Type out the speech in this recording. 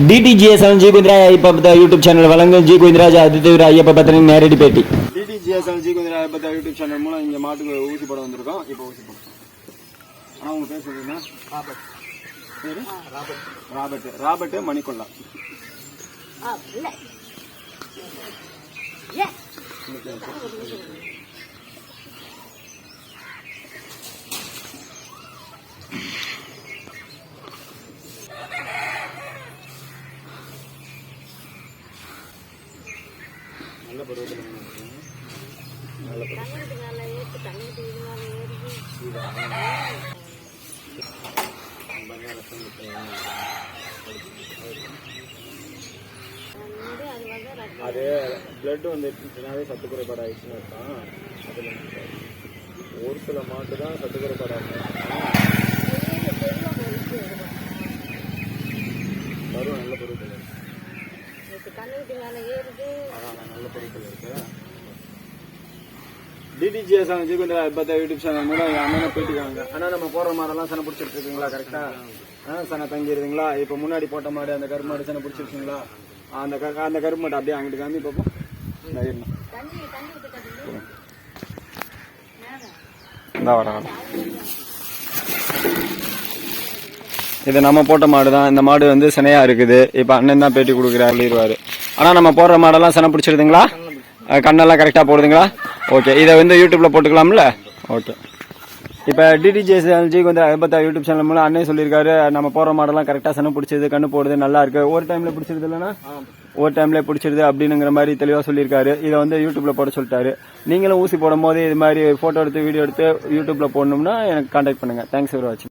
DTGS7 G Kundra Ayappa YouTube channel வழங்கும் G Kundraj ஆதித்யவீர Ayyappa பத்திரின் நேரடி பேட்டி. DTGS7 G Kundra Ayappa YouTube channel மூலம் இங்க மாட்டுக்கு ஊசி போட வந்திருக்கோம். இப்போ ஊசி போடுறோம். ஆனா உங்க பேர் சொல்லுங்க. ராபர்ட் மணிக்கொல்லா. இல்ல. நல்ல பருவத்தில் நல்ல அது பிளட் வந்துச்சுனாவே சத்து குறைபாடு ஆயிடுச்சுன்னு அர்த்தம். அதில் ஒரு சில மாட்டு தான் சத்து குறைபாடு ஆகும். பருவம் நல்ல பருவத்தில் இருக்கு. நல்ல பொருட்கள் இருக்கு. DTGS7 G Kundra Ayappa YouTube channel மூலம் அண்ணனை போயிட்டுக்காங்க. அண்ணா நம்ம போடுற மாடெல்லாம் சனை பிடிச்சிட்டு இருக்கீங்களா? கரெக்டா சனை தங்கிடுவீங்களா? இப்போ முன்னாடி போட்ட மாடு அந்த கருப்பு மாடு சனை பிடிச்சிருக்கீங்களா? அந்த கருப்பு மாடு அப்படியே அங்கிட்டு காமி பார்ப்போம். இது நம்ம போட்ட மாடு தான். இந்த மாடு சினையா இருக்குது. இப்ப அண்ணன் தான் பேட்டி கொடுக்குறாரு. ஆனா நம்ம போடுற மாடெல்லாம் சனை பிடிச்சிருதுங்களா? கண்ணெல்லாம் கரெக்டா போடுதுங்களா? ஓகே. இதை யூடியூப்ல போட்டுக்கலாம்ல? ஓகே. இப்ப DTGS7 G Kundra Ayappa YouTube channel மூலம் அண்ணன் சொல்லியிருக்காரு, நம்ம போற மாடெல்லாம் கரெக்டா சனை பிடிச்சது, கண்ணு போடுது, நல்லா இருக்கு. ஒரு டைம்ல பிடிச்சிருது இல்லைன்னா ஒரு டைம்ல பிடிச்சிருது அப்படிங்கிற மாதிரி தெளிவா சொல்லியிருக்காரு. இதை யூடியூப்ல போட சொல்லிட்டாரு. நீங்களும் ஊசி போடும் போது இது மாதிரி போட்டோ எடுத்து வீடியோ எடுத்து யூடியூப்ல போடணும்னா எனக்கு கான்டாக்ட் பண்ணுங்க. தேங்க்ஸ் ஃபார் வாட்சிங்.